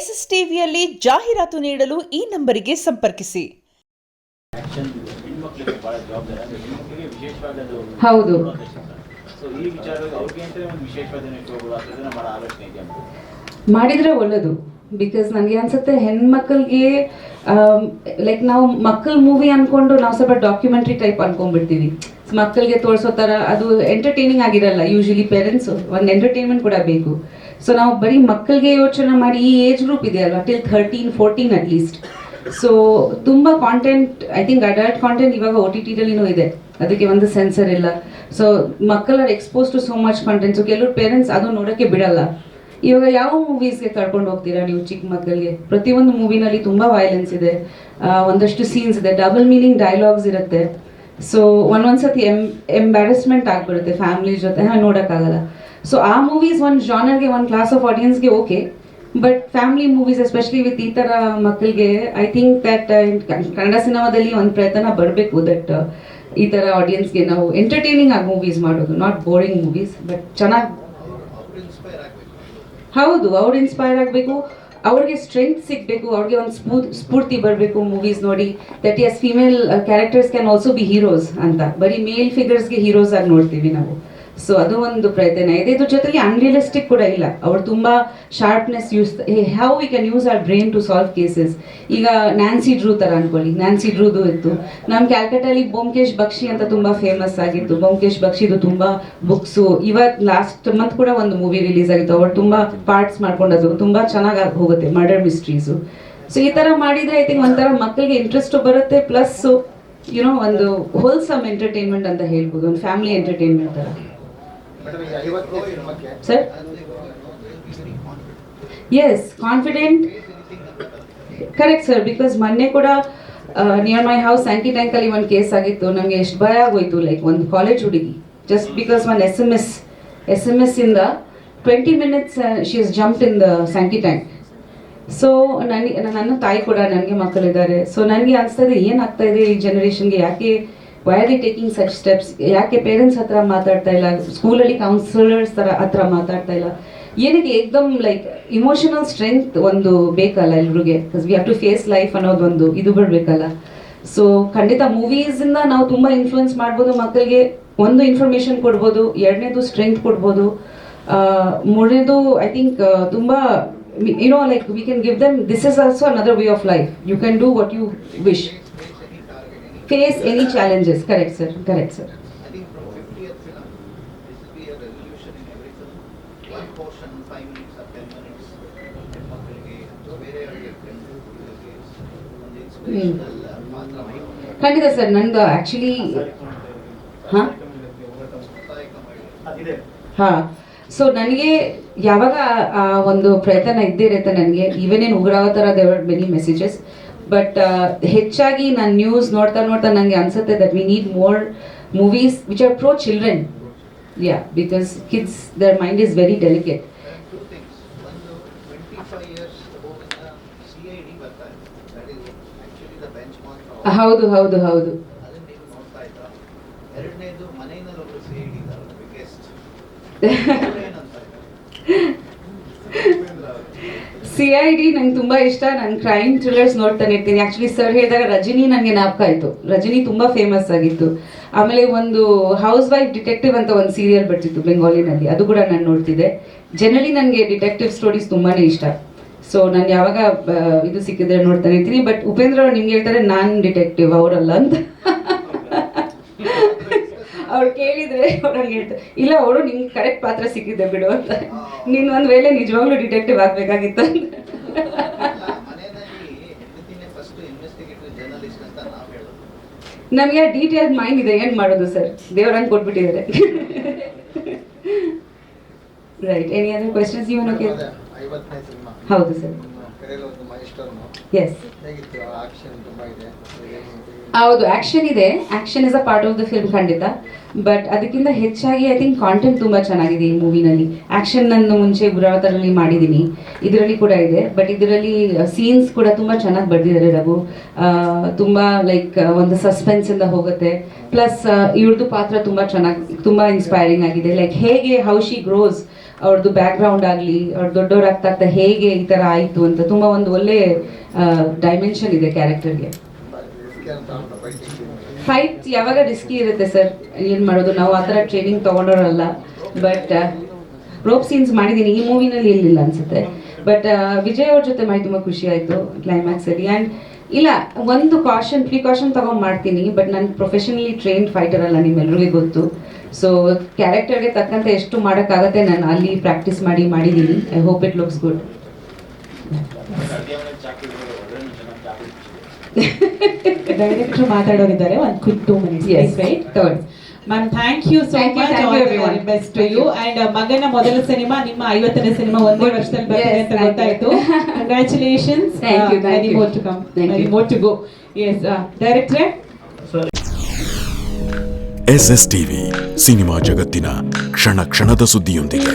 S S ಟಿವಿಯಲ್ಲಿ ಜಾಹೀರಾತು ನೀಡಲು ಈ ನಂಬರಿಗೆ ಸಂಪರ್ಕಿಸಿ. ಹೌದು, ಮಾಡಿದ್ರೆ ಒಳ್ಳೇದು. ಬಿಕಾಸ್ ನನಗೆ ಅನ್ಸುತ್ತೆ ಹೆಣ್ಮಕ್ಳಿಗೆ ಲೈಕ್ ನಾವು ಮಕ್ಕಳ ಮೂವಿ ಅನ್ಕೊಂಡು ನಾವು ಸ್ವಲ್ಪ ಡಾಕ್ಯುಮೆಂಟ್ರಿ ಟೈಪ್ ಅನ್ಕೊಂಡ್ಬಿಡ್ತೀವಿ. ಮಕ್ಕಳಿಗೆ ತೋರಿಸೋ ಥರ ಅದು ಎಂಟರ್ಟೈನಿಂಗ್ ಆಗಿರಲ್ಲ. ಯೂಶಲಿ ಪೇರೆಂಟ್ಸ್ ಒಂದು ಎಂಟರ್ಟೈನ್ಮೆಂಟ್ ಕೂಡ ಬೇಕು. ಸೊ ನಾವು ಬರೀ ಮಕ್ಕಳಿಗೆ ಯೋಚನೆ ಮಾಡಿ, ಈ ಏಜ್ ಗ್ರೂಪ್ ಇದೆಯಲ್ವಾ, ಟಿಲ್ 13-14 ಅಟ್ ಲೀಸ್ಟ್. ಸೊ ತುಂಬ content, I think adult content ಇವಾಗ OTT-ದಲ್ಲಿನೂ ಇದೆ, ಅದಕ್ಕೆ ಒಂದು ಸೆನ್ಸರ್ ಇಲ್ಲ. ಸೊ ಮಕ್ಕಳ expose to so much content. So ಕೆಲವರು ಪೇರೆಂಟ್ಸ್ ಅದು ನೋಡೋಕ್ಕೆ ಬಿಡಲ್ಲ. ಇವಾಗ ಯಾವ ಮೂವೀಸ್ಗೆ ಕರ್ಕೊಂಡು ಹೋಗ್ತೀರಾ ನೀವು ಚಿಕ್ಕ ಮಕ್ಕಳಿಗೆ? ಪ್ರತಿಯೊಂದು ಮೂವಿನಲ್ಲಿ ತುಂಬ ವೈಲೆನ್ಸ್ ಇದೆ, ಒಂದಷ್ಟು ಸೀನ್ಸ್ ಇದೆ, ಡಬಲ್ ಮೀನಿಂಗ್ ಡೈಲಾಗ್ಸ್ ಇರುತ್ತೆ. ಸೊ ಒಂದೊಂದ್ಸತಿ ಎಂಬ್ಯಾರಸ್ಮೆಂಟ್ ಆಗಿಬಿಡುತ್ತೆ ಫ್ಯಾಮಿಲಿ ಜೊತೆ, ನೋಡೋಕ್ಕಾಗಲ್ಲ. ಸೊ ಆ ಮೂವೀಸ್ ಒಂದು ಜಾನರ್ಗೆ, ಒಂದು ಕ್ಲಾಸ್ ಆಫ್ ಆಡಿಯನ್ಸ್ಗೆ okay, but family movies especially with ಈ ಥರ ಮಕ್ಕಳಿಗೆ ಐ ಥಿಂಕ್ ದಟ್ ಕನ್ನಡ ಸಿನಿಮಾದಲ್ಲಿ ಒಂದು ಪ್ರಯತ್ನ ಬರಬೇಕು ದಟ್ ಈ ಥರ ಆಡಿಯನ್ಸ್ಗೆ ನಾವು ಎಂಟರ್ಟೈನಿಂಗ್ ಆಗಿ ಮೂವೀಸ್ ಮಾಡೋದು, ನಾಟ್ ಬೋರಿಂಗ್ ಮೂವೀಸ್, ಬಟ್ ಚೆನ್ನಾಗಿ. ಹೌದು, ಅವ್ರು ಇನ್ಸ್ಪೈರ್ ಆಗಬೇಕು, ಅವ್ರಿಗೆ ಸ್ಟ್ರೆಂತ್ ಸಿಗಬೇಕು, ಅವ್ರಿಗೆ ಒಂದು ಸ್ಫೂರ್ತಿ ಬರಬೇಕು ಮೂವೀಸ್ ನೋಡಿ. That is female characters can also be heroes ಅಂತ, ಬರೀ ಮೇಲ್ ಫಿಗರ್ಸ್ಗೆ ಹೀರೋಸ್ ಆಗಿ ನೋಡ್ತೀವಿ ನಾವು. ಸೊ ಅದು ಒಂದು ಪ್ರಯತ್ನ ಇದೆ. ಇದ್ರ ಜೊತೆಗೆ ಅನ್ರಿಯಲಿಸ್ಟಿಕ್ ಕೂಡ ಇಲ್ಲ, ಅವ್ರು ತುಂಬ sharpness use, how we can use our brain to solve cases. ಈಗ ನ್ಯಾನ್ಸಿ ಡ್ರೂ ಥರ ಅನ್ಕೊಳ್ಳಿ, ನ್ಯಾನ್ಸಿ ಡ್ರೂದು ಇತ್ತು. ನಮ್ಮ ಕ್ಯಾಲ್ಕಟಲ್ಲಿ ಬ್ಯೋಮಕೇಶ್ ಬಕ್ಷಿ ಅಂತ ತುಂಬ ಫೇಮಸ್ ಆಗಿತ್ತು. ಬ್ಯೋಮಕೇಶ್ ಬಕ್ಷಿದು ತುಂಬ ಬುಕ್ಸು, ಇವತ್ತು ಲಾಸ್ಟ್ ಮಂತ್ ಕೂಡ ಒಂದು ಮೂವಿ ರಿಲೀಸ್ ಆಗಿತ್ತು, ಅವ್ರು ತುಂಬ ಪಾರ್ಟ್ಸ್ ಮಾಡ್ಕೊಂಡದು, ತುಂಬ ಚೆನ್ನಾಗಿ ಹೋಗುತ್ತೆ, ಮರ್ಡರ್ ಮಿಸ್ಟ್ರೀಸು. ಸೊ ಈ ಥರ ಮಾಡಿದರೆ ಐ ಥಿಂಕ್ ಒಂಥರ ಮಕ್ಕಳಿಗೆ ಇಂಟ್ರೆಸ್ಟು ಬರುತ್ತೆ, ಪ್ಲಸ್ ಯುನೋ ಒಂದು ಹೋಲ್ಸಮ್ ಎಂಟರ್ಟೈನ್ಮೆಂಟ್ ಅಂತ ಹೇಳ್ಬೋದು, ಒಂದು ಫ್ಯಾಮಿಲಿ ಎಂಟರ್ಟೈನ್ಮೆಂಟ್ ಥರ. Sir yes, confident, correct sir. Because ಮೊನ್ನೆ ಕೂಡ ನಿಯರ್ ಮೈ ಹೌಸ್ ಸ್ಯಾಂಕಿ ಟ್ಯಾಂಕಲ್ಲಿ ಒಂದು ಕೇಸ್ ಆಗಿತ್ತು. ನಮಗೆ ಎಷ್ಟು ಭಯ ಆಗೋಯ್ತು. ಲೈಕ್ ಒಂದು ಕಾಲೇಜ್ ಹುಡುಗಿ, ಜಸ್ಟ್ ಬಿಕಾಸ್ ಒಂದು ಎಸ್ ಎಮ್ ಎಸ್ ಇಂದ 20 minutes she is jumped in the Sankey tank. So ನನ್ನ ತಾಯಿ ಕೂಡ, ನನಗೆ ಮಕ್ಕಳಿದ್ದಾರೆ. ಸೊ ನನಗೆ ಅನಿಸ್ತದೆ ಏನಾಗ್ತಾ ಇದೆ ಈ ಜನರೇಷನ್ಗೆ, ಯಾಕೆ why are the taking such steps? ಯಾಕೆ ಪೇರೆಂಟ್ಸ್ ಹತ್ರ ಮಾತಾಡ್ತಾ ಇಲ್ಲ, ಸ್ಕೂಲಲ್ಲಿ ಕೌನ್ಸಿಲರ್ಸ್ ಹತ್ರ ಮಾತಾಡ್ತಾ ಇಲ್ಲ? ಏನಕ್ಕೆ ಏಕ್ದಮ್ ಲೈಕ್ ಇಮೋಷನಲ್ ಸ್ಟ್ರೆಂತ್ ಒಂದು ಬೇಕಲ್ಲ ಎಲ್ರಿಗೆ, because we have to face life ಅನ್ನೋದೊಂದು ಇದು ಬಿಡಬೇಕಲ್ಲ. ಸೊ ಖಂಡಿತ ಮೂವೀಸಿಂದ ನಾವು ತುಂಬ ಇನ್ಫ್ಲುಯೆನ್ಸ್ ಮಾಡ್ಬೋದು, ಮಕ್ಕಳಿಗೆ ಒಂದು ಇನ್ಫಾರ್ಮೇಷನ್ ಕೊಡ್ಬೋದು, ಎರಡನೇದು ಸ್ಟ್ರೆಂತ್ ಕೊಡ್ಬೋದು, ಮೂರನೇದು ಐ ಥಿಂಕ್ ತುಂಬ you know like we can give them this is also another way of life, you can do what you wish, face any challenges. Correct sir, correct sir. I think from 50th film this will be a revolution in every film. One portion 5 minutes or 10 minutes ಮಕ್ಕಳಿಗೆ ಬೇರೆ ಒಂದು inspirational ಮಾತ್ರ. ಖಂಡಿತ sir, ನಂದು actually ಹಾಂ so ನನಗೆ ಯಾವಾಗ ಒಂದು ಪ್ರಯತ್ನ ಇದ್ದೇ ಇರುತ್ತೆ ನನಗೆ. ಈವನ್ ಇನ್ ಉಗ್ರಾವತಾರ ದೇವರ್ ಮೆನಿ ಮೆಸೇಜಸ್, ಬಟ್ ಹೆಚ್ಚಾಗಿ ನಾನು ನ್ಯೂಸ್ ನೋಡ್ತಾ ನನಗೆ ಅನ್ಸುತ್ತೆ that we need more movies which are pro children. Yeah, because kids there mind is very delicate. ಹೌದು ಹೌದು ಹೌದು. CID ನಂಗೆ ತುಂಬ ಇಷ್ಟ. ನಾನು ಕ್ರೈಮ್ ಥ್ರಿಲ್ಲರ್ಸ್ ನೋಡ್ತಾನೆ ಇರ್ತೀನಿ. ಆ್ಯಕ್ಚುಲಿ ಸರ್ ಹೇಳಿದಾಗ ರಜನಿ ನನಗೆ ಜ್ಞಾಪಕ ಆಯಿತು. ರಜನಿ ತುಂಬ ಫೇಮಸ್ ಆಗಿತ್ತು. ಆಮೇಲೆ ಒಂದು ಹೌಸ್ ವೈಫ್ ಡಿಟೆಕ್ಟಿವ್ ಅಂತ ಒಂದು ಸೀರಿಯಲ್ ಬರ್ತಿತ್ತು ಬೆಂಗಾಲಿನಲ್ಲಿ, ಅದು ಕೂಡ ನಾನು ನೋಡ್ತಿದ್ದೆ. ಜನರಲಿ ನನಗೆ ಡಿಟೆಕ್ಟಿವ್ ಸ್ಟೋರೀಸ್ ತುಂಬಾ ಇಷ್ಟ. ಸೊ ನಾನು ಯಾವಾಗ ಇದು ಸಿಕ್ಕಿದ್ರೆ ನೋಡ್ತಾನೆ ಇರ್ತೀನಿ. ಬಟ್ ಉಪೇಂದ್ರ ಅವ್ರು ನಿಮ್ಗೆ ಹೇಳ್ತಾರೆ ನಾನು ಡಿಟೆಕ್ಟಿವ್, ಅವರಲ್ಲ ಅಂತ. ಅವ್ರು ಕೇಳಿದರೆ ಅವ್ರು ಹಂಗೆ ಹೇಳ್ತಾರೆ, ಇಲ್ಲ ಅವರು ನಿಮ್ಗೆ ಕರೆಕ್ಟ್ ಪಾತ್ರ ಸಿಕ್ಕಿದ್ದೆ ಬಿಡು ಅಂತ, ನೀನು ಒಂದು ವೇಳೆ ನಿಜವಾಗ್ಲೂ ಡಿಟೆಕ್ಟಿವ್ ಆಗಬೇಕಾಗಿತ್ತು ಅಂತ. ನಮಗೆ ಡೀಟೇಲ್ ಮೈಂಡ್ ಇದೆ, ಏನು ಮಾಡೋದು ಸರ್, ದೇವರಂಗೆ ಕೊಟ್ಬಿಟ್ಟಿದ್ದಾರೆ. Right, any other questions you want to care? ಹೌದು ಸರ್. ಎಸ್, ಹೌದು, ಆ್ಯಕ್ಷನ್ ಇದೆ. Action is a part of the film ಖಂಡಿತ. ಬಟ್ ಅದಕ್ಕಿಂತ ಹೆಚ್ಚಾಗಿ ಐ ಥಿಂಕ್ ಕಾಂಟೆಂಟ್ ತುಂಬ ಚೆನ್ನಾಗಿದೆ ಈ ಮೂವಿನಲ್ಲಿ. ಆ್ಯಕ್ಷನ್ ನಾನು ಮುಂಚೆ ಗುರಾವತಾರಲ್ಲಿ ಮಾಡಿದ್ದೀನಿ, ಇದರಲ್ಲಿ ಕೂಡ ಇದೆ. ಬಟ್ ಇದರಲ್ಲಿ ಸೀನ್ಸ್ ಕೂಡ ತುಂಬ ಚೆನ್ನಾಗಿ ಬರೆದಿದ್ದಾರೆ ರಘು. ತುಂಬ ಲೈಕ್ ಒಂದು ಸಸ್ಪೆನ್ಸಿಂದ ಹೋಗುತ್ತೆ. ಪ್ಲಸ್ ಇವ್ರದ್ದು ಪಾತ್ರ ತುಂಬ ಚೆನ್ನಾಗಿ, ತುಂಬ ಇನ್ಸ್ಪೈರಿಂಗ್ ಆಗಿದೆ. ಲೈಕ್ ಹೇಗೆ ಹೌ ಶಿ ಗ್ರೋಸ್ ಅವ್ರದ್ದು ಬ್ಯಾಕ್ಗ್ರೌಂಡ್ ಆಗಲಿ ಅವ್ರು ದೊಡ್ಡವರಾಗ್ತಾ ಆಗ್ತಾ ಹೇಗೆ ಈ ಥರ ಆಯಿತು ಅಂತ ತುಂಬ ಒಂದು ಒಳ್ಳೆ ಡೈಮೆನ್ಷನ್ ಇದೆ ಕ್ಯಾರೆಕ್ಟರ್ಗೆ. ಫೈಟ್ ಯಾವಾಗ ರಿಸ್ಕಿ ಇರುತ್ತೆ ಸರ್, ಏನು ಮಾಡೋದು, ನಾವು ಆ ಥರ ಟ್ರೈನಿಂಗ್ ತೊಗೊಂಡೋರಲ್ಲ. ಬಟ್ ರೋಪ್ ಸೀನ್ಸ್ ಮಾಡಿದ್ದೀನಿ, ಈ ಮೂವಿನಲ್ಲಿ ಇರಲಿಲ್ಲ ಅನ್ಸುತ್ತೆ. ಬಟ್ ವಿಜಯ್ ಅವ್ರ ಜೊತೆ ಮಾಡಿ ತುಂಬ ಖುಷಿ ಆಯಿತು ಕ್ಲೈಮ್ಯಾಕ್ಸಲ್ಲಿ. ಆ್ಯಂಡ್ ಇಲ್ಲ, ಒಂದು ಪ್ರಿಕಾಷನ್ ತೊಗೊಂಡು ಮಾಡ್ತೀನಿ, ಬಟ್ ನಾನು ಪ್ರೊಫೆಷನಲಿ ಟ್ರೈನ್ಡ್ ಫೈಟರ್ ಅಲ್ಲ, ನಿಮ್ಮೆಲ್ರಿಗೂ ಗೊತ್ತು. ಸೊ ಕ್ಯಾರೆಕ್ಟರ್ಗೆ ತಕ್ಕಂತೆ ಎಷ್ಟು ಮಾಡೋಕ್ಕಾಗತ್ತೆ ನಾನು ಅಲ್ಲಿ ಪ್ರಾಕ್ಟೀಸ್ ಮಾಡಿದ್ದೀನಿ. I hope it looks good. Director ಮಾತಾಡೋರಿದ್ದಾರೆ, ಒಂದು ಕ್ವಿಕ್ 2 minutes. Yes. ರೈಟ್ ತಗೊಳ್ಳಿ. Ma'am, thank you so Thank you, much. thank you everyone. Best to you. And ಮಗನ ಮೊದಲ ಸಿನಿಮಾ, ನಿಮ್ಮ 50ನೇ ಸಿನಿಮಾ ಒಂದೇ ವರ್ಷದಲ್ಲಿ ಬರ್ತಿದೆ Yes, ಅಂತ thank you. ಗೊತ್ತಾಯ್ತು. Congratulations. Thank you, thank very you. More to come, Thank very you. More to go. Yes ಡೈರೆಕ್ಟ್ರೆ. SS TV cinema ಜಗತ್ತಿನ ಕ್ಷಣ ಕ್ಷಣದ ಸುದ್ದಿಯೊಂದಿಗೆ.